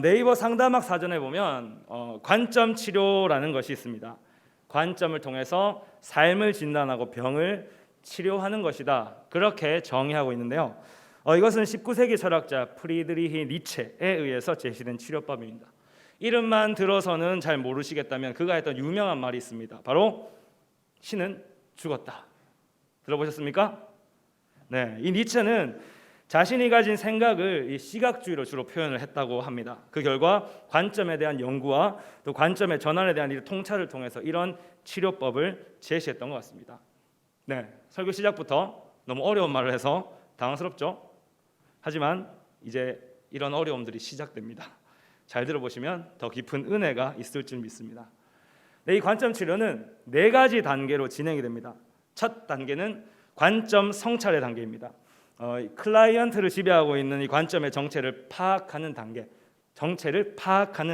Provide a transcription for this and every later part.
네이버 상담학 사전에 보면 관점 치료라는 것이 있습니다. 관점을 통해서 삶을 진단하고 병을 치료하는 것이다. 그렇게 정의하고 있는데요. 이것은 19세기 철학자 프리드리히 니체에 의해서 제시된 치료법입니다. 이름만 들어서는 잘 모르시겠다면 그가 했던 유명한 말이 있습니다. 바로 신은 죽었다. 들어보셨습니까? 네, 이 니체는 자신이 가진 생각을 이 시각주의로 주로 표현을 했다고 합니다. 그 결과 관점에 대한 연구와 또 관점의 전환에 대한 이 통찰을 통해서 이런 치료법을 제시했던 것 같습니다. 네, 설교 시작부터 너무 어려운 말을 해서 당황스럽죠? 하지만 이제 이런 어려움들이 시작됩니다. 잘 들어보시면 더 깊은 은혜가 있을 줄 믿습니다. 네, 이 관점 치료는 4가지 단계로 진행이 됩니다. 첫 단계는 관점 성찰의 단계입니다. 클라이언트를 지배하고 있는 이 관점의 정체를 파악하는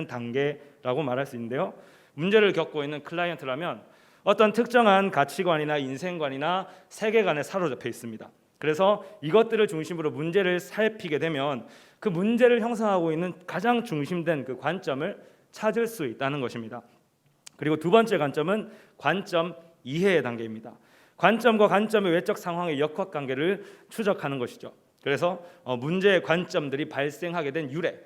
단계라고 말할 수 있는데요. 문제를 겪고 있는 클라이언트라면 어떤 특정한 가치관이나 인생관이나 세계관에 사로잡혀 있습니다. 그래서 이것들을 중심으로 문제를 살피게 되면 그 문제를 형성하고 있는 가장 중심된 그 관점을 찾을 수 있다는 것입니다. 그리고 두 번째 관점은 관점 이해의 단계입니다. 관점과 관점의 외적 상황의 역학관계를 추적하는 것이죠. 그래서 문제의 관점들이 발생하게 된 유래,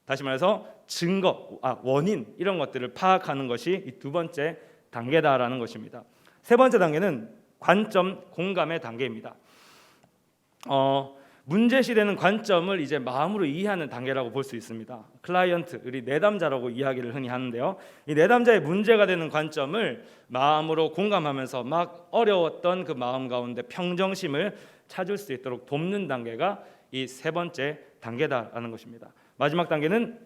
다시 말해서 증거, 원인 이런 것들을 파악하는 것이 이 두 번째 단계다라는 것입니다. 세 번째 단계는 관점 공감의 단계입니다. 문제시되는 관점을 이제 마음으로 이해하는 단계라고 볼 수 있습니다. 클라이언트, 우리 내담자라고 이야기를 흔히 하는데요. 이 내담자의 문제가 되는 관점을 마음으로 공감하면서 막 어려웠던 그 마음 가운데 평정심을 찾을 수 있도록 돕는 단계가 이 세 번째 단계다라는 것입니다. 마지막 단계는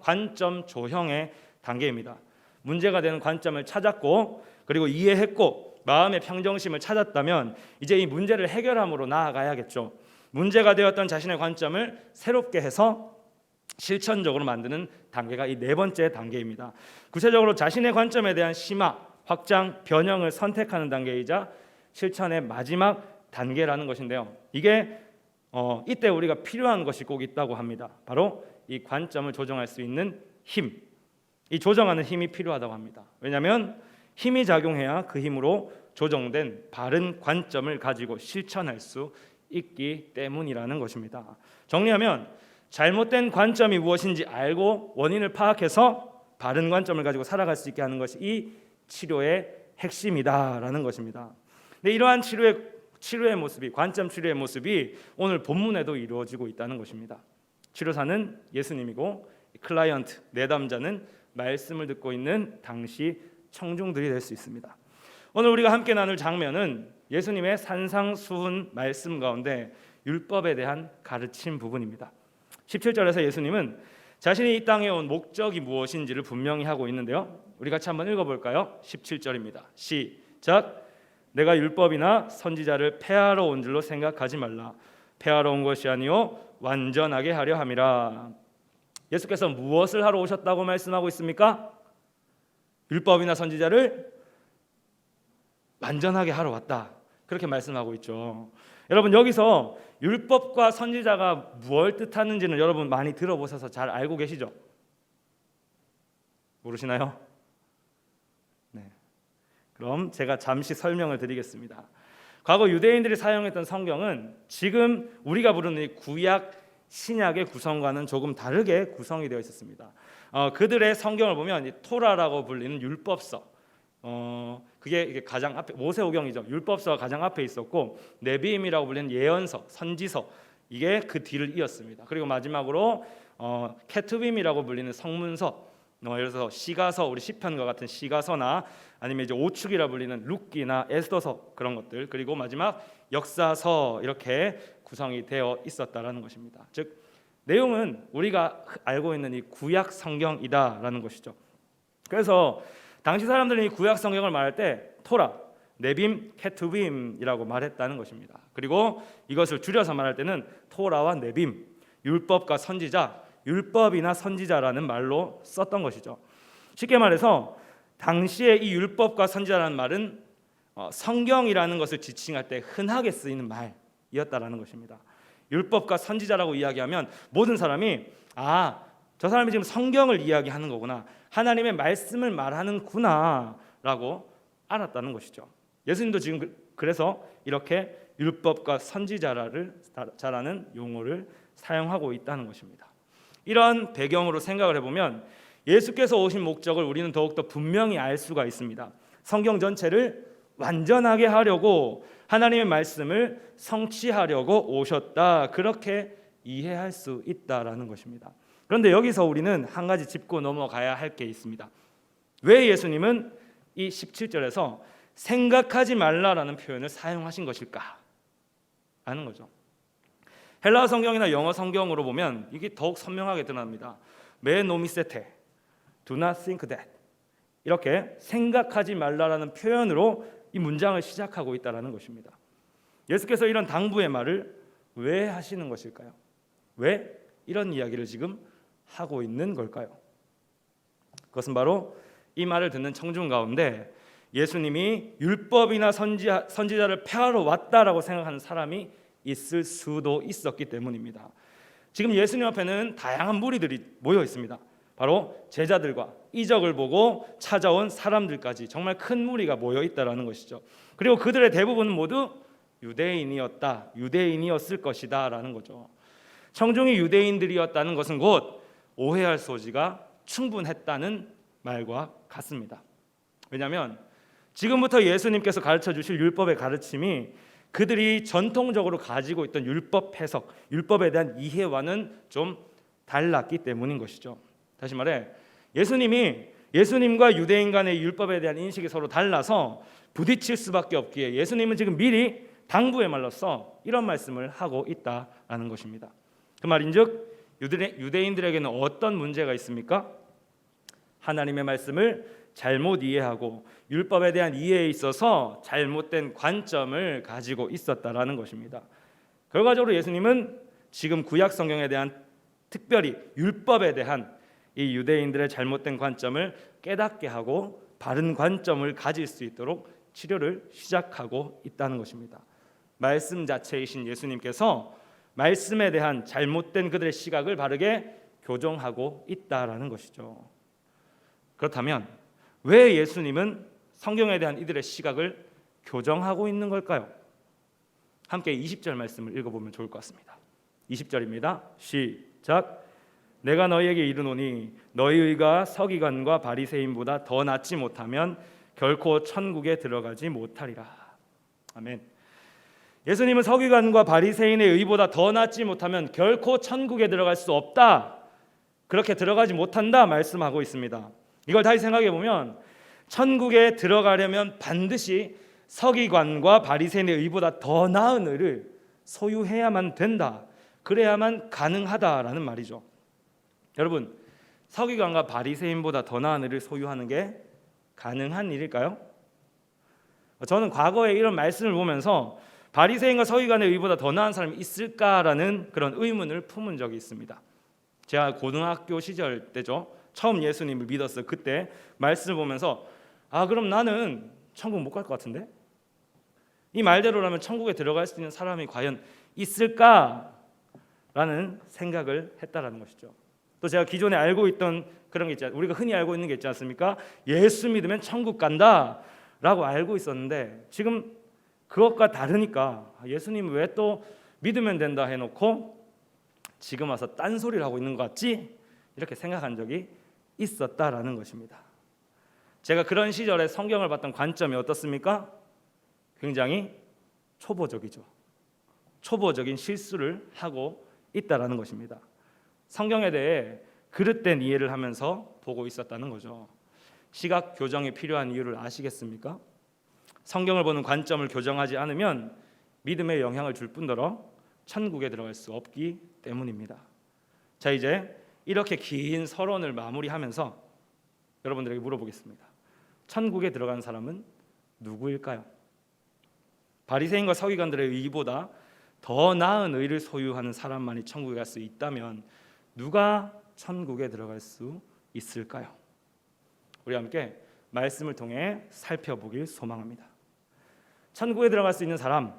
관점 조형의 단계입니다. 문제가 되는 관점을 찾았고 그리고 이해했고 마음의 평정심을 찾았다면 이제 이 문제를 해결함으로 나아가야겠죠. 문제가 되었던 자신의 관점을 새롭게 해서 실천적으로 만드는 단계가 이 네 번째 단계입니다. 구체적으로 자신의 관점에 대한 심화, 확장, 변형을 선택하는 단계이자 실천의 마지막 단계라는 것인데요. 이게 이때 우리가 필요한 것이 꼭 있다고 합니다. 바로 이 관점을 조정할 수 있는 힘, 이 조정하는 힘이 필요하다고 합니다. 왜냐하면 힘이 작용해야 그 힘으로 조정된 바른 관점을 가지고 실천할 수 있기 때문이라는 것입니다. 정리하면 잘못된 관점이 무엇인지 알고 원인을 파악해서 바른 관점을 가지고 살아갈 수 있게 하는 것이 이 치료의 핵심이다라는 것입니다. 근데 이러한 치료의 모습이, 관점 치료의 모습이 오늘 본문에도 이루어지고 있다는 것입니다. 치료사는 예수님이고 클라이언트, 내담자는 말씀을 듣고 있는 당시 청중들이 될 수 있습니다. 오늘 우리가 함께 나눌 장면은 예수님의 산상수훈 말씀 가운데 율법에 대한 가르침 부분입니다. 17절에서 예수님은 자신이 이 땅에 온 목적이 무엇인지를 분명히 하고 있는데요. 우리 같이 한번 읽어볼까요? 17절입니다. 시작. 내가 율법이나 선지자를 폐하러 온 줄로 생각하지 말라. 폐하러 온 것이 아니요 완전하게 하려 함이라. 예수께서 무엇을 하러 오셨다고 말씀하고 있습니까? 율법이나 선지자를 완전하게 하러 왔다. 그렇게 말씀하고 있죠. 여러분 여기서 율법과 선지자가 무엇을 뜻하는지는 여러분 많이 들어보셔서 잘 알고 계시죠? 모르시나요? 네. 그럼 제가 잠시 설명을 드리겠습니다. 과거 유대인들이 사용했던 성경은 지금 우리가 부르는 이 구약 신약의 구성과는 조금 다르게 구성이 되어 있었습니다. 그들의 성경을 보면 이 토라라고 불리는 율법서, 그게 가장 앞에 모세오경이죠. 율법서가 가장 앞에 있었고 네비임이라고 불리는 예언서, 선지서 이게 그 뒤를 이었습니다. 그리고 마지막으로 케투빔이라고 불리는 성문서, 예를 들어서 시가서, 우리 시편과 같은 시가서나 아니면 이제 오축이라 불리는 룻기나 에스더서 그런 것들, 그리고 마지막 역사서 이렇게 구성이 되어 있었다라는 것입니다. 즉 내용은 우리가 알고 있는 이 구약 성경이다라는 것이죠. 그래서 당시 사람들은 이 구약 성경을 말할 때 토라, 네빔, 케투빔이라고 말했다는 것입니다. 그리고 이것을 줄여서 말할 때는 토라와 네빔, 율법과 선지자, 율법이나 선지자라는 말로 썼던 것이죠. 쉽게 말해서 당시에 이 율법과 선지자라는 말은 성경이라는 것을 지칭할 때 흔하게 쓰이는 말이었다라는 것입니다. 율법과 선지자라고 이야기하면 모든 사람이 저 사람이 지금 성경을 이야기하는 거구나, 하나님의 말씀을 말하는구나 라고 알았다는 것이죠. 예수님도 지금 그래서 이렇게 율법과 선지자라는 용어를 사용하고 있다는 것입니다. 이런 배경으로 생각을 해보면 예수께서 오신 목적을 우리는 더욱더 분명히 알 수가 있습니다. 성경 전체를 완전하게 하려고, 하나님의 말씀을 성취하려고 오셨다, 그렇게 이해할 수 있다라는 것입니다. 그런데 여기서 우리는 한 가지 짚고 넘어가야 할 게 있습니다. 왜 예수님은 이 17절에서 생각하지 말라라는 표현을 사용하신 것일까 하는 거죠. 헬라어 성경이나 영어 성경으로 보면 이게 더욱 선명하게 드러납니다. 메 노미세테, do not think that, 이렇게 생각하지 말라라는 표현으로 이 문장을 시작하고 있다는 것입니다. 예수께서 이런 당부의 말을 왜 하시는 것일까요? 왜 이런 이야기를 지금 하고 있는 걸까요? 그것은 바로 이 말을 듣는 청중 가운데 예수님이 율법이나 선지자를 폐하러 왔다라고 생각하는 사람이 있을 수도 있었기 때문입니다. 지금 예수님 앞에는 다양한 무리들이 모여 있습니다. 바로 제자들과 이적을 보고 찾아온 사람들까지 정말 큰 무리가 모여 있다라는 것이죠. 그리고 그들의 대부분은 모두 유대인이었을 것이다라는 거죠. 청중이 유대인들이었다는 것은 곧 오해할 소지가 충분했다는 말과 같습니다. 왜냐하면 지금부터 예수님께서 가르쳐 주실 율법의 가르침이 그들이 전통적으로 가지고 있던 율법 해석, 율법에 대한 이해와는 좀 달랐기 때문인 것이죠. 다시 말해 예수님과 유대인 간의 율법에 대한 인식이 서로 달라서 부딪힐 수밖에 없기에 예수님은 지금 미리 당부의 말로써 이런 말씀을 하고 있다라는 것입니다. 그 말인즉 유대인들에게는 어떤 문제가 있습니까? 하나님의 말씀을 잘못 이해하고 율법에 대한 이해에 있어서 잘못된 관점을 가지고 있었다라는 것입니다. 결과적으로 예수님은 지금 구약 성경에 대한, 특별히 율법에 대한 이 유대인들의 잘못된 관점을 깨닫게 하고 바른 관점을 가질 수 있도록 치료를 시작하고 있다는 것입니다. 말씀 자체이신 예수님께서 말씀에 대한 잘못된 그들의 시각을 바르게 교정하고 있다라는 것이죠. 그렇다면 왜 예수님은 성경에 대한 이들의 시각을 교정하고 있는 걸까요? 함께 20절 말씀을 읽어보면 좋을 것 같습니다. 20절입니다. 시작. 내가 너희에게 이르노니 너희 의가 서기관과 바리새인보다 더 낫지 못하면 결코 천국에 들어가지 못하리라. 아멘. 예수님은 서기관과 바리새인의 의보다 더 낫지 못하면 결코 천국에 들어갈 수 없다, 그렇게 들어가지 못한다 말씀하고 있습니다. 이걸 다시 생각해 보면 천국에 들어가려면 반드시 서기관과 바리새인의 의보다 더 나은 의를 소유해야만 된다, 그래야만 가능하다라는 말이죠. 여러분, 서기관과 바리새인보다 더 나은 의를 소유하는 게 가능한 일일까요? 저는 과거에 이런 말씀을 보면서 바리새인과 서기관의 의보다 더 나은 사람이 있을까라는 그런 의문을 품은 적이 있습니다. 제가 고등학교 시절 때죠. 처음 예수님을 믿었어요. 그때 말씀을 보면서 그럼 나는 천국 못 갈 것 같은데? 이 말대로라면 천국에 들어갈 수 있는 사람이 과연 있을까라는 생각을 했다라는 것이죠. 또 제가 기존에 알고 있던 그런 게 있잖아요. 우리가 흔히 알고 있는 게 있지 않습니까? 예수 믿으면 천국 간다라고 알고 있었는데 지금 그것과 다르니까 예수님 왜 또 믿으면 된다 해놓고 지금 와서 딴소리를 하고 있는 것 같지? 이렇게 생각한 적이 있었다라는 것입니다. 제가 그런 시절에 성경을 봤던 관점이 어떻습니까? 굉장히 초보적이죠. 초보적인 실수를 하고 있다라는 것입니다. 성경에 대해 그릇된 이해를 하면서 보고 있었다는 거죠. 시각 교정이 필요한 이유를 아시겠습니까? 성경을 보는 관점을 교정하지 않으면 믿음에 영향을 줄 뿐더러 천국에 들어갈 수 없기 때문입니다. 자, 이제 이렇게 긴 서론을 마무리하면서 여러분들에게 물어보겠습니다. 천국에 들어간 사람은 누구일까요? 바리새인과 서기관들의 의보다 더 나은 의를 소유하는 사람만이 천국에 갈 수 있다면 누가 천국에 들어갈 수 있을까요? 우리 함께 말씀을 통해 살펴보길 소망합니다. 천국에 들어갈 수 있는 사람,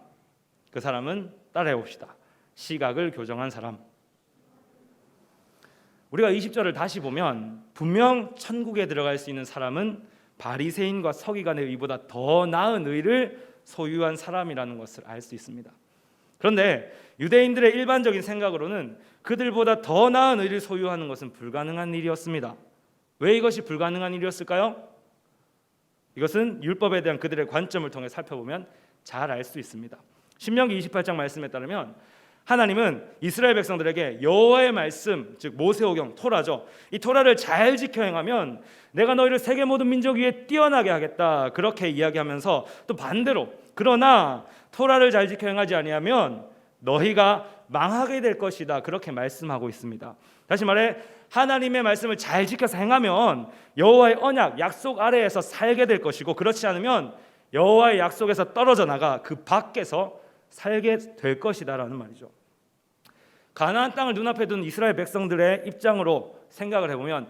그 사람은 따라해 봅시다. 시각을 교정한 사람. 우리가 20절을 다시 보면 분명 천국에 들어갈 수 있는 사람은 바리새인과 서기관의 의보다 더 나은 의를 소유한 사람이라는 것을 알 수 있습니다. 그런데 유대인들의 일반적인 생각으로는 그들보다 더 나은 의를 소유하는 것은 불가능한 일이었습니다. 왜 이것이 불가능한 일이었을까요? 이것은 율법에 대한 그들의 관점을 통해 살펴보면 잘 알 수 있습니다. 신명기 28장 말씀에 따르면 하나님은 이스라엘 백성들에게 여호와의 말씀, 즉 모세오경 토라죠. 이 토라를 잘 지켜 행하면 내가 너희를 세계 모든 민족 위에 뛰어나게 하겠다, 그렇게 이야기하면서 또 반대로 그러나 토라를 잘 지켜 행하지 아니하면 너희가 망하게 될 것이다, 그렇게 말씀하고 있습니다. 다시 말해 하나님의 말씀을 잘 지켜서 행하면 여호와의 언약, 약속 아래에서 살게 될 것이고, 그렇지 않으면 여호와의 약속에서 떨어져 나가 그 밖에서 살게 될 것이다라는 말이죠. 가나안 땅을 눈앞에 둔 이스라엘 백성들의 입장으로 생각을 해보면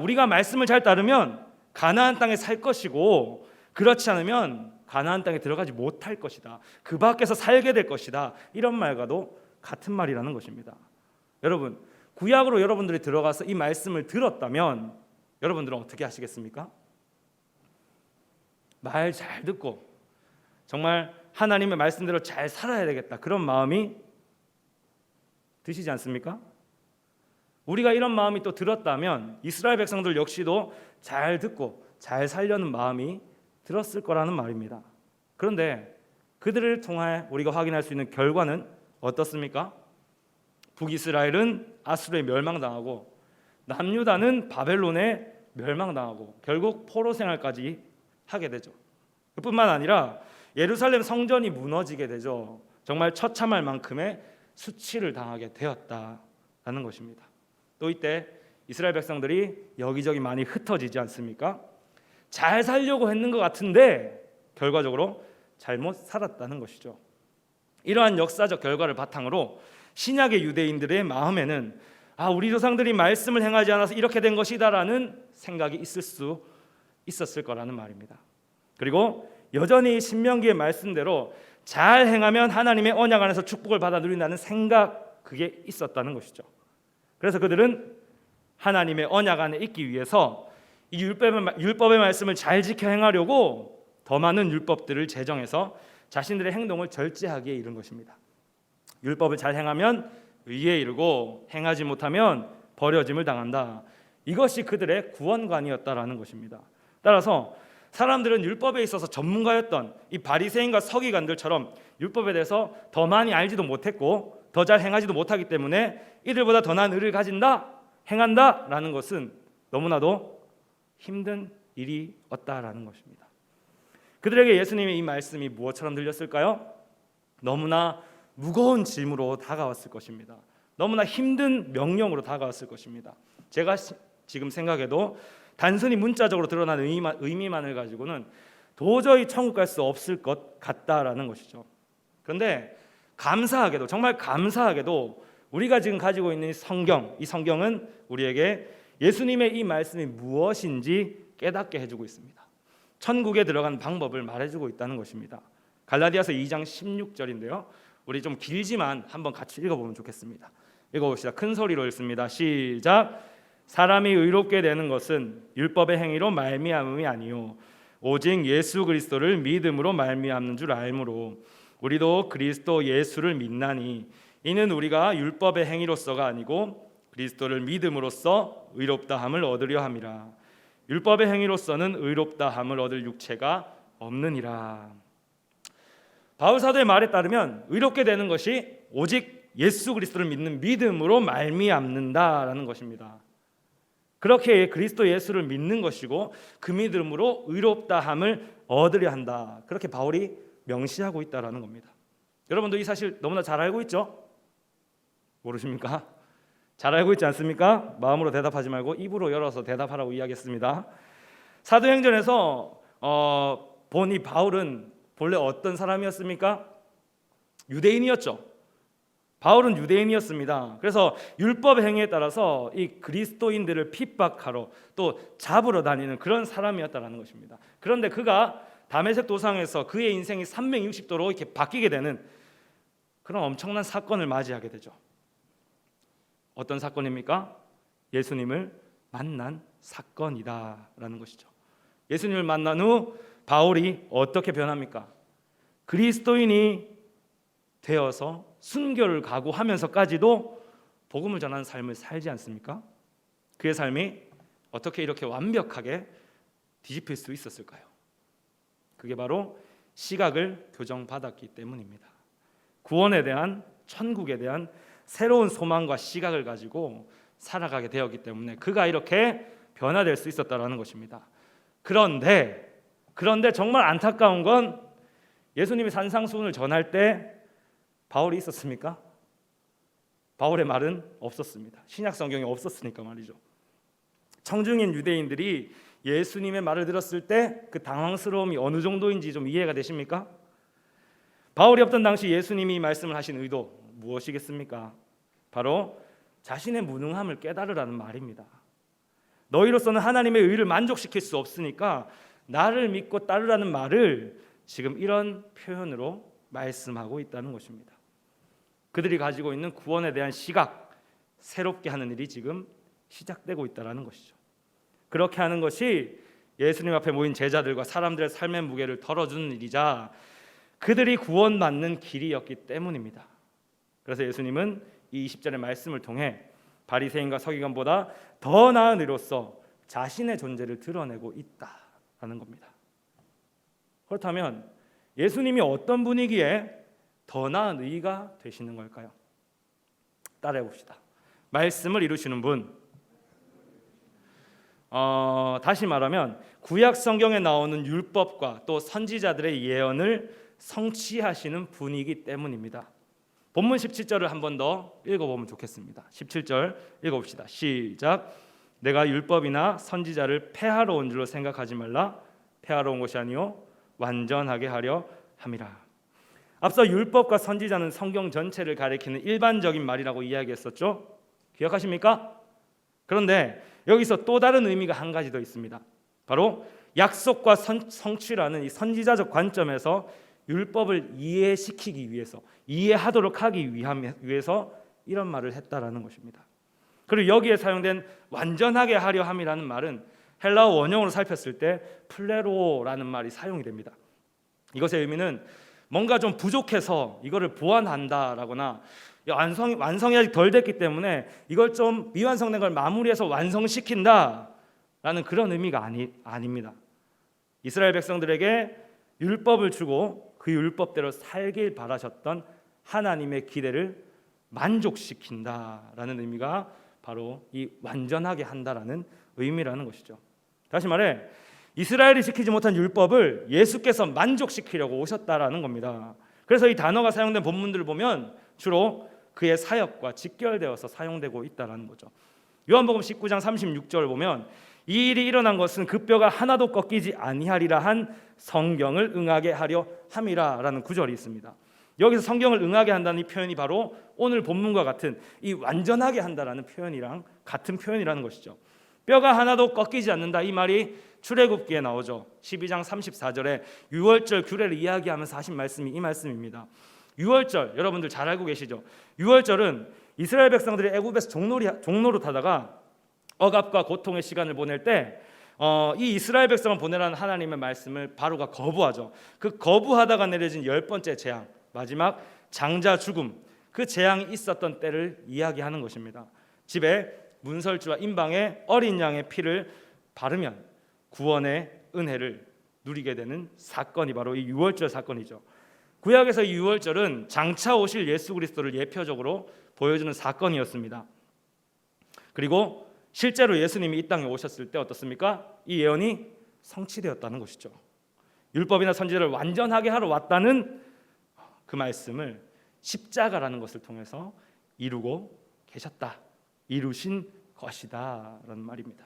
우리가 말씀을 잘 따르면 가나안 땅에 살 것이고, 그렇지 않으면 가나안 땅에 들어가지 못할 것이다, 그 밖에서 살게 될 것이다, 이런 말과도 같은 말이라는 것입니다. 여러분, 구약으로 여러분들이 들어가서 이 말씀을 들었다면 여러분들은 어떻게 하시겠습니까? 말 잘 듣고 정말 하나님의 말씀대로 잘 살아야 되겠다, 그런 마음이 드시지 않습니까? 우리가 이런 마음이 또 들었다면 이스라엘 백성들 역시도 잘 듣고 잘 살려는 마음이 들었을 거라는 말입니다. 그런데 그들을 통해 우리가 확인할 수 있는 결과는 어떻습니까? 북이스라엘은 아수르에 멸망당하고 남유다는 바벨론에 멸망당하고 결국 포로 생활까지 하게 되죠. 그뿐만 아니라 예루살렘 성전이 무너지게 되죠. 정말 처참할 만큼의 수치를 당하게 되었다라는 것입니다. 또 이때 이스라엘 백성들이 여기저기 많이 흩어지지 않습니까? 잘 살려고 했는 것 같은데 결과적으로 잘못 살았다는 것이죠. 이러한 역사적 결과를 바탕으로 신약의 유대인들의 마음에는 우리 조상들이 말씀을 행하지 않아서 이렇게 된 것이다라는 생각이 있었을 거라는 말입니다. 그리고 여전히 신명기의 말씀대로 잘 행하면 하나님의 언약 안에서 축복을 받아 누린다는 생각, 그게 있었다는 것이죠. 그래서 그들은 하나님의 언약 안에 있기 위해서 이 율법의 말씀을 잘 지켜 행하려고 더 많은 율법들을 제정해서 자신들의 행동을 절제하기에 이른 것입니다. 율법을 잘 행하면 의에 이르고 행하지 못하면 버려짐을 당한다. 이것이 그들의 구원관이었다라는 것입니다. 따라서 사람들은 율법에 있어서 전문가였던 이 바리새인과 서기관들처럼 율법에 대해서 더 많이 알지도 못했고 더 잘 행하지도 못하기 때문에 이들보다 더 나은 의를 가진다, 행한다라는 것은 너무나도 힘든 일이었다라는 것입니다. 그들에게 예수님의 이 말씀이 무엇처럼 들렸을까요? 너무나 무거운 짐으로 다가왔을 것입니다. 너무나 힘든 명령으로 다가왔을 것입니다. 제가 지금 생각해도 단순히 문자적으로 드러난 의미만을 가지고는 도저히 천국 갈 수 없을 것 같다라는 것이죠. 그런데 감사하게도, 정말 감사하게도 우리가 지금 가지고 있는 이 성경은 우리에게 예수님의 이 말씀이 무엇인지 깨닫게 해주고 있습니다. 천국에 들어가는 방법을 말해주고 있다는 것입니다. 갈라디아서 2장 16절인데요. 우리 좀 길지만 한번 같이 읽어보면 좋겠습니다. 읽어봅시다. 큰 소리로 읽습니다. 시작. 사람이 의롭게 되는 것은 율법의 행위로 말미암음이 아니요 오직 예수 그리스도를 믿음으로 말미암는 줄 알므로 우리도 그리스도 예수를 믿나니 이는 우리가 율법의 행위로서가 아니고 그리스도를 믿음으로써 의롭다함을 얻으려 함이라. 율법의 행위로서는 의롭다함을 얻을 육체가 없느니라. 바울 사도의 말에 따르면 의롭게 되는 것이 오직 예수 그리스도를 믿는 믿음으로 말미암는다라는 것입니다. 그렇게 그리스도 예수를 믿는 것이고 그 믿음으로 의롭다함을 얻으려 한다, 그렇게 바울이 명시하고 있다라는 겁니다. 여러분도 이 사실 너무나 잘 알고 있죠? 모르십니까? 잘 알고 있지 않습니까? 마음으로 대답하지 말고 입으로 열어서 대답하라고 이야기했습니다. 사도행전에서 본 이 바울은 본래 어떤 사람이었습니까? 유대인이었죠. 바울은 유대인이었습니다. 그래서 율법 행위에 따라서 이 그리스도인들을 핍박하러 또 잡으러 다니는 그런 사람이었다라는 것입니다. 그런데 그가 다메섹 도상에서 그의 인생이 360도로 이렇게 바뀌게 되는 그런 엄청난 사건을 맞이하게 되죠. 어떤 사건입니까? 예수님을 만난 사건이다라는 것이죠. 예수님을 만난 후 바울이 어떻게 변합니까? 그리스도인이 되어서 순교를 각오하면서까지도 복음을 전하는 삶을 살지 않습니까? 그의 삶이 어떻게 이렇게 완벽하게 뒤집힐 수 있었을까요? 그게 바로 시각을 교정받았기 때문입니다. 구원에 대한, 천국에 대한 새로운 소망과 시각을 가지고 살아가게 되었기 때문에 그가 이렇게 변화될 수 있었다라는 것입니다. 그런데 정말 안타까운 건 예수님이 산상수훈을 전할 때 바울이 있었습니까? 바울의 말은 없었습니다. 신약 성경에 없었으니까 말이죠. 청중인 유대인들이 예수님의 말을 들었을 때 그 당황스러움이 어느 정도인지 좀 이해가 되십니까? 바울이 없던 당시 예수님이 말씀을 하신 의도 무엇이겠습니까? 바로 자신의 무능함을 깨달으라는 말입니다. 너희로서는 하나님의 의를 만족시킬 수 없으니까 나를 믿고 따르라는 말을 지금 이런 표현으로 말씀하고 있다는 것입니다. 그들이 가지고 있는 구원에 대한 시각, 새롭게 하는 일이 지금 시작되고 있다는 것이죠. 그렇게 하는 것이 예수님 앞에 모인 제자들과 사람들의 삶의 무게를 덜어주는 일이자 그들이 구원받는 길이었기 때문입니다. 그래서 예수님은 이 20절의 말씀을 통해 바리새인과 서기관보다 더 나은 의로서 자신의 존재를 드러내고 있다라는 겁니다. 그렇다면 예수님이 어떤 분이기에 더 나은 의가 되시는 걸까요? 따라해 봅시다. 말씀을 이루시는 분. 다시 말하면 구약 성경에 나오는 율법과 또 선지자들의 예언을 성취하시는 분이기 때문입니다. 본문 17절을 한 번 더 읽어보면 좋겠습니다. 17절 읽어봅시다. 시작. 내가 율법이나 선지자를 폐하러 온 줄로 생각하지 말라. 폐하러 온 것이 아니요 완전하게 하려 함이라. 앞서 율법과 선지자는 성경 전체를 가리키는 일반적인 말이라고 이야기했었죠. 기억하십니까? 그런데 여기서 또 다른 의미가 한 가지 더 있습니다. 바로 약속과 성취라는 이 선지자적 관점에서 율법을 이해시키기 위해서, 이해하도록 하기 위해서 이런 말을 했다라는 것입니다. 그리고 여기에 사용된 완전하게 하려 함이라는 말은 헬라어 원형으로 살폈을 때 플레로라는 말이 사용이 됩니다. 이것의 의미는 뭔가 좀 부족해서 이거를 보완한다라거나 완성이 아직 덜 됐기 때문에 이걸 좀 미완성된 걸 마무리해서 완성시킨다라는 그런 의미가 아닙니다. 이스라엘 백성들에게 율법을 주고 그 율법대로 살길 바라셨던 하나님의 기대를 만족시킨다라는 의미가 바로 이 완전하게 한다라는 의미라는 것이죠. 다시 말해 이스라엘이 지키지 못한 율법을 예수께서 만족시키려고 오셨다라는 겁니다. 그래서 이 단어가 사용된 본문들을 보면 주로 그의 사역과 직결되어서 사용되고 있다는 거죠. 요한복음 19장 36절을 보면 이 일이 일어난 것은 그 뼈가 하나도 꺾이지 아니하리라 한 성경을 응하게 하려 함이라라는 구절이 있습니다. 여기서 성경을 응하게 한다는 이 표현이 바로 오늘 본문과 같은 이 완전하게 한다라는 표현이랑 같은 표현이라는 것이죠. 뼈가 하나도 꺾이지 않는다 이 말이 출애굽기에 나오죠. 12장 34절에 유월절 규례를 이야기하면서 하신 말씀이 이 말씀입니다. 유월절 여러분들 잘 알고 계시죠? 유월절은 이스라엘 백성들이 애굽에서 종로로 타다가 억압과 고통의 시간을 보낼 때 이 이스라엘 백성을 보내라는 하나님의 말씀을 바로가 거부하죠. 그 거부하다가 내려진 10번째 재앙, 마지막 장자 죽음, 그 재앙이 있었던 때를 이야기하는 것입니다. 집에 문설주와 임방에 어린 양의 피를 바르면 구원의 은혜를 누리게 되는 사건이 바로 이 유월절 사건이죠. 구약에서 이 유월절은 장차 오실 예수 그리스도를 예표적으로 보여주는 사건이었습니다. 그리고 실제로 예수님이 이 땅에 오셨을 때 어떻습니까? 이 예언이 성취되었다는 것이죠. 율법이나 선지자를 완전하게 하러 왔다는 그 말씀을 십자가라는 것을 통해서 이루고 계셨다. 이루신 것이다 라는 말입니다.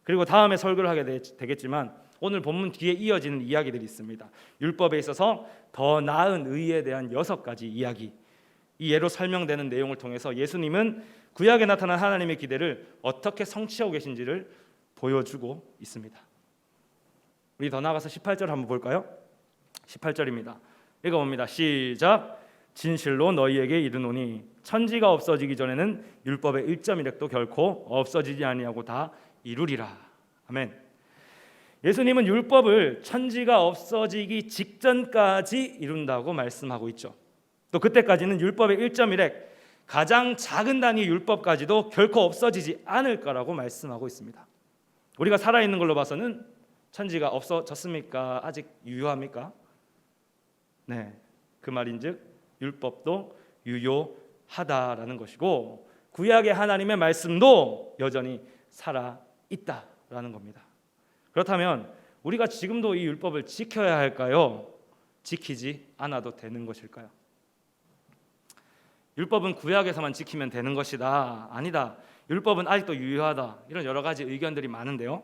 그리고 다음에 설교를 하게 되겠지만 오늘 본문 뒤에 이어지는 이야기들이 있습니다. 율법에 있어서 더 나은 의에 대한 6가지 이야기, 이 예로 설명되는 내용을 통해서 예수님은 구약에 나타난 하나님의 기대를 어떻게 성취하고 계신지를 보여주고 있습니다. 우리 더 나아가서 18절 한번 볼까요? 18절입니다. 읽어봅니다. 시작. 진실로 너희에게 이르노니 천지가 없어지기 전에는 율법의 1.1획도 결코 없어지지 아니하고 다 이루리라. 아멘. 예수님은 율법을 천지가 없어지기 직전까지 이룬다고 말씀하고 있죠. 또 그때까지는 율법의 1.1획, 가장 작은 단위 율법까지도 결코 없어지지 않을 거라고 말씀하고 있습니다. 우리가 살아있는 걸로 봐서는 천지가 없어졌습니까? 아직 유효합니까? 네, 그 말인즉 율법도 유효하다라는 것이고 구약의 하나님의 말씀도 여전히 살아있다라는 겁니다. 그렇다면 우리가 지금도 이 율법을 지켜야 할까요? 지키지 않아도 되는 것일까요? 율법은 구약에서만 지키면 되는 것이다. 아니다. 율법은 아직도 유효하다. 이런 여러 가지 의견들이 많은데요.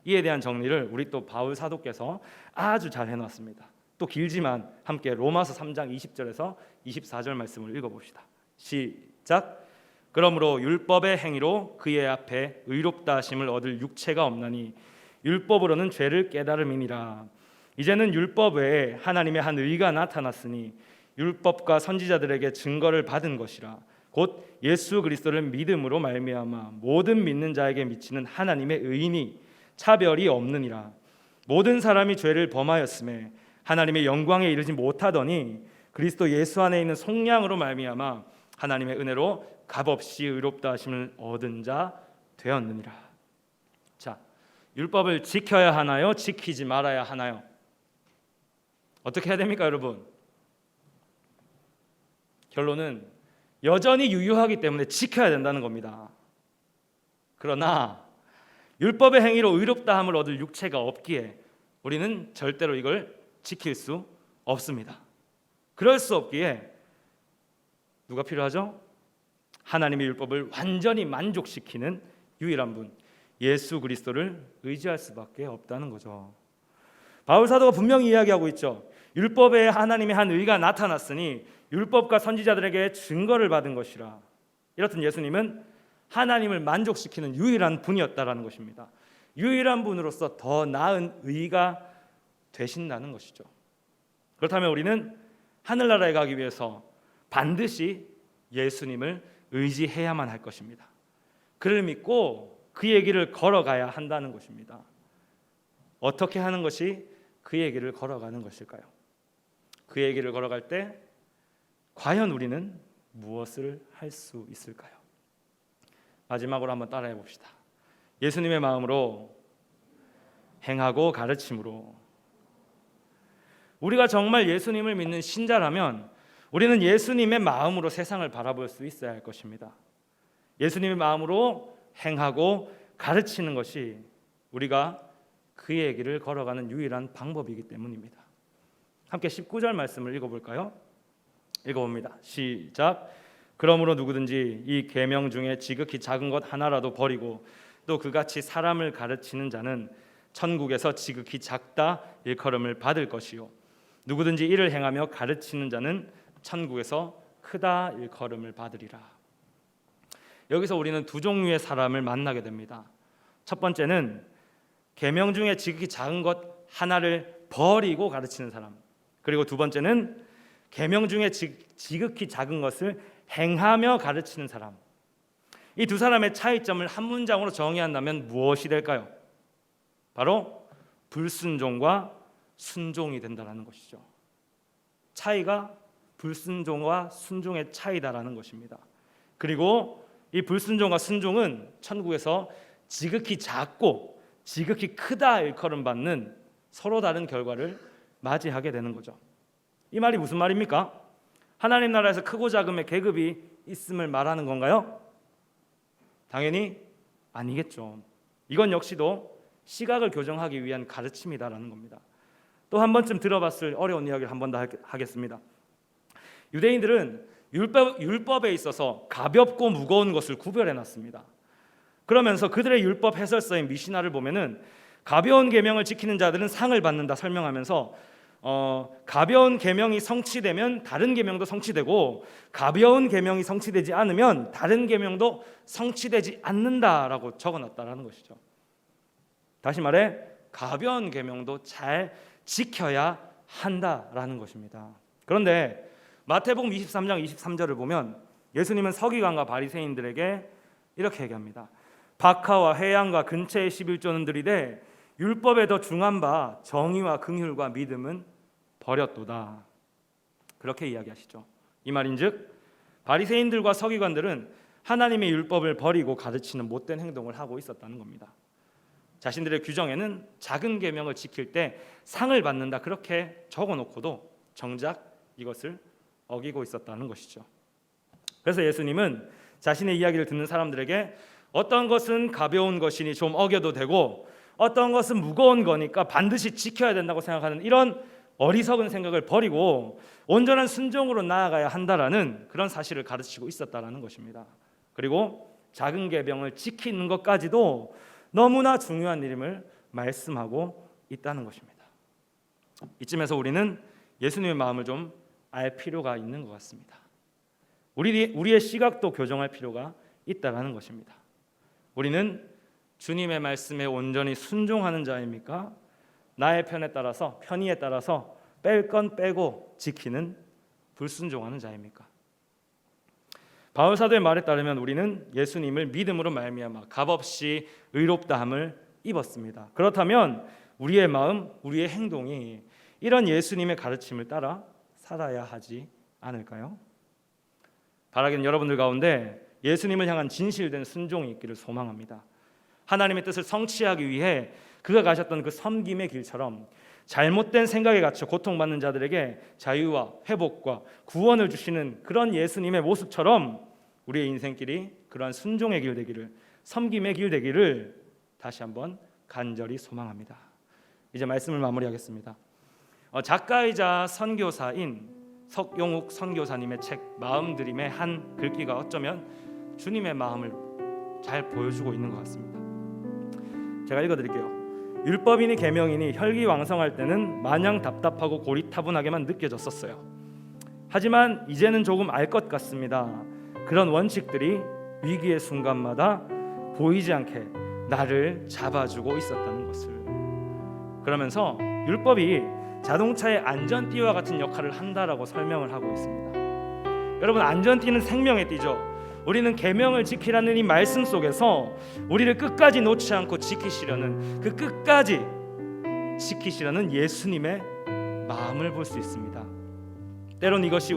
이에 대한 정리를 우리 또 바울 사도께서 아주 잘 해놨습니다. 또 길지만 함께 로마서 3장 20절에서 24절 말씀을 읽어봅시다. 시작. 그러므로 율법의 행위로 그의 앞에 의롭다 하심을 얻을 육체가 없나니 율법으로는 죄를 깨달음이니라. 이제는 율법 외에 하나님의 한 의가 나타났으니 율법과 선지자들에게 증거를 받은 것이라. 곧 예수 그리스도를 믿음으로 말미암아 모든 믿는 자에게 미치는 하나님의 의인이 차별이 없느니라. 모든 사람이 죄를 범하였음에 하나님의 영광에 이르지 못하더니 그리스도 예수 안에 있는 속량으로 말미암아 하나님의 은혜로 값없이 의롭다 하심을 얻은 자 되었느니라. 자, 율법을 지켜야 하나요? 지키지 말아야 하나요? 어떻게 해야 됩니까, 여러분? 결론은 여전히 유효하기 때문에 지켜야 된다는 겁니다. 그러나 율법의 행위로 의롭다함을 얻을 육체가 없기에 우리는 절대로 이걸 지킬 수 없습니다. 그럴 수 없기에 누가 필요하죠? 하나님의 율법을 완전히 만족시키는 유일한 분, 예수 그리스도를 의지할 수밖에 없다는 거죠. 바울 사도가 분명히 이야기하고 있죠. 율법에 하나님의 한 의가 나타났으니 율법과 선지자들에게 증거를 받은 것이라. 이렇듯 예수님은 하나님을 만족시키는 유일한 분이었다라는 것입니다. 유일한 분으로서 더 나은 의가 되신다는 것이죠. 그렇다면 우리는 하늘나라에 가기 위해서 반드시 예수님을 의지해야만 할 것입니다. 그를 믿고 그의 길을 걸어가야 한다는 것입니다. 어떻게 하는 것이 그의 길을 걸어가는 것일까요? 그의 길을 걸어갈 때 과연 우리는 무엇을 할 수 있을까요? 마지막으로 한번 따라해 봅시다. 예수님의 마음으로 행하고 가르침으로. 우리가 정말 예수님을 믿는 신자라면 우리는 예수님의 마음으로 세상을 바라볼 수 있어야 할 것입니다. 예수님의 마음으로 행하고 가르치는 것이 우리가 그의 길을 걸어가는 유일한 방법이기 때문입니다. 함께 19절 말씀을 읽어볼까요? 읽어봅니다. 시작. 그러므로 누구든지 이 계명 중에 지극히 작은 것 하나라도 버리고 또 그같이 사람을 가르치는 자는 천국에서 지극히 작다 일컬음을 받을 것이요 누구든지 이를 행하며 가르치는 자는 천국에서 크다 일컬음을 받으리라. 여기서 우리는 두 종류의 사람을 만나게 됩니다. 첫 번째는 계명 중에 지극히 작은 것 하나를 버리고 가르치는 사람. 그리고 두 번째는 계명 중에 지극히 작은 것을 행하며 가르치는 사람. 이 두 사람의 차이점을 한 문장으로 정의한다면 무엇이 될까요? 바로 불순종과 순종이 된다는 것이죠. 차이가 불순종과 순종의 차이다라는 것입니다. 그리고 이 불순종과 순종은 천국에서 지극히 작고 지극히 크다 일컬음 받는 서로 다른 결과를 맞이하게 되는 거죠. 이 말이 무슨 말입니까? 하나님 나라에서 크고 작음의 계급이 있음을 말하는 건가요? 당연히 아니겠죠. 이건 역시도 시각을 교정하기 위한 가르침이다라는 겁니다. 또 한 번쯤 들어봤을 어려운 이야기를 한 번 더 하겠습니다. 유대인들은 율법에 있어서 가볍고 무거운 것을 구별해놨습니다. 그러면서 그들의 율법 해설서인 미시나를 보면은 가벼운 계명을 지키는 자들은 상을 받는다 설명하면서 가벼운 계명이 성취되면 다른 계명도 성취되고 가벼운 계명이 성취되지 않으면 다른 계명도 성취되지 않는다라고 적어놨다라는 것이죠. 다시 말해 가벼운 계명도 잘 지켜야 한다라는 것입니다. 그런데 마태복음 23장 23절을 보면 예수님은 서기관과 바리새인들에게 이렇게 얘기합니다. 박하와 회양과 근처의 11조는 들이되 율법에 더 중한 바 정의와 긍휼과 믿음은 버렸도다. 그렇게 이야기하시죠. 이 말인즉 바리새인들과 서기관들은 하나님의 율법을 버리고 가르치는 못된 행동을 하고 있었다는 겁니다. 자신들의 규정에는 작은 계명을 지킬 때 상을 받는다 그렇게 적어놓고도 정작 이것을 어기고 있었다는 것이죠. 그래서 예수님은 자신의 이야기를 듣는 사람들에게 어떤 것은 가벼운 것이니 좀 어겨도 되고 어떤 것은 무거운 거니까 반드시 지켜야 된다고 생각하는 이런 어리석은 생각을 버리고 온전한 순종으로 나아가야 한다라는 그런 사실을 가르치고 있었다라는 것입니다. 그리고 작은 계명을 지키는 것까지도 너무나 중요한 일임을 말씀하고 있다는 것입니다. 이쯤에서 우리는 예수님의 마음을 좀 알 필요가 있는 것 같습니다. 우리의 시각도 교정할 필요가 있다라는 것입니다. 우리는 주님의 말씀에 온전히 순종하는 자입니까? 나의 편의에 따라서 뺄 건 빼고 지키는 불순종하는 자입니까? 바울 사도의 말에 따르면 우리는 예수님을 믿음으로 말미암아 값없이 의롭다함을 입었습니다. 그렇다면 우리의 마음, 우리의 행동이 이런 예수님의 가르침을 따라 살아야 하지 않을까요? 바라기는 여러분들 가운데 예수님을 향한 진실된 순종이 있기를 소망합니다. 하나님의 뜻을 성취하기 위해 그가 가셨던 그 섬김의 길처럼 잘못된 생각에 갇혀 고통받는 자들에게 자유와 회복과 구원을 주시는 그런 예수님의 모습처럼 우리의 인생길이 그러한 순종의 길 되기를, 섬김의 길 되기를 다시 한번 간절히 소망합니다. 이제 말씀을 마무리하겠습니다. 작가이자 선교사인 석용욱 선교사님의 책 마음드림의 한 글귀가 어쩌면 주님의 마음을 잘 보여주고 있는 것 같습니다. 제가 읽어드릴게요. 율법이니 계명이니 혈기왕성할 때는 마냥 답답하고 고리타분하게만 느껴졌었어요. 하지만 이제는 조금 알 것 같습니다. 그런 원칙들이 위기의 순간마다 보이지 않게 나를 잡아주고 있었다는 것을. 그러면서 율법이 자동차의 안전띠와 같은 역할을 한다라고 설명을 하고 있습니다. 여러분, 안전띠는 생명의 띠죠. 우리는 계명을 지키라는 이 말씀 속에서 우리를 끝까지 놓지 않고 지키시려는 그 끝까지 지키시려는 예수님의 마음을 볼 수 있습니다. 때론 이것이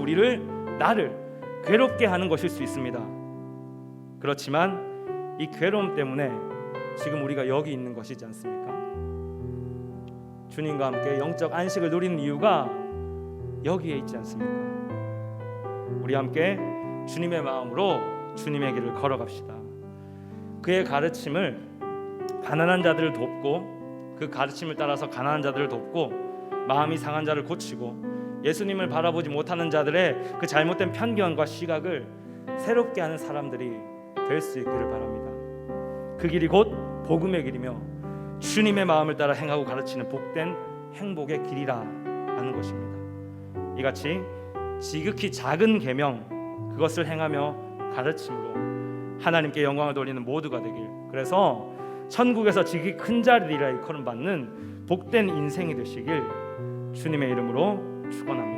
나를 괴롭게 하는 것일 수 있습니다. 그렇지만 이 괴로움 때문에 지금 우리가 여기 있는 것이지 않습니까? 주님과 함께 영적 안식을 누리는 이유가 여기에 있지 않습니까? 우리 함께 주님의 마음으로 주님의 길을 걸어갑시다. 그의 가르침을 가난한 자들을 돕고 그 가르침을 따라서 가난한 자들을 돕고 마음이 상한 자를 고치고 예수님을 바라보지 못하는 자들의 그 잘못된 편견과 시각을 새롭게 하는 사람들이 될 수 있기를 바랍니다. 그 길이 곧 복음의 길이며 주님의 마음을 따라 행하고 가르치는 복된 행복의 길이라 하는 것입니다. 이같이 지극히 작은 계명 그것을 행하며 가르침으로 하나님께 영광을 돌리는 모두가 되길, 그래서 천국에서 지극히 큰 자리라 일컬음 받는 복된 인생이 되시길 주님의 이름으로 축원합니다.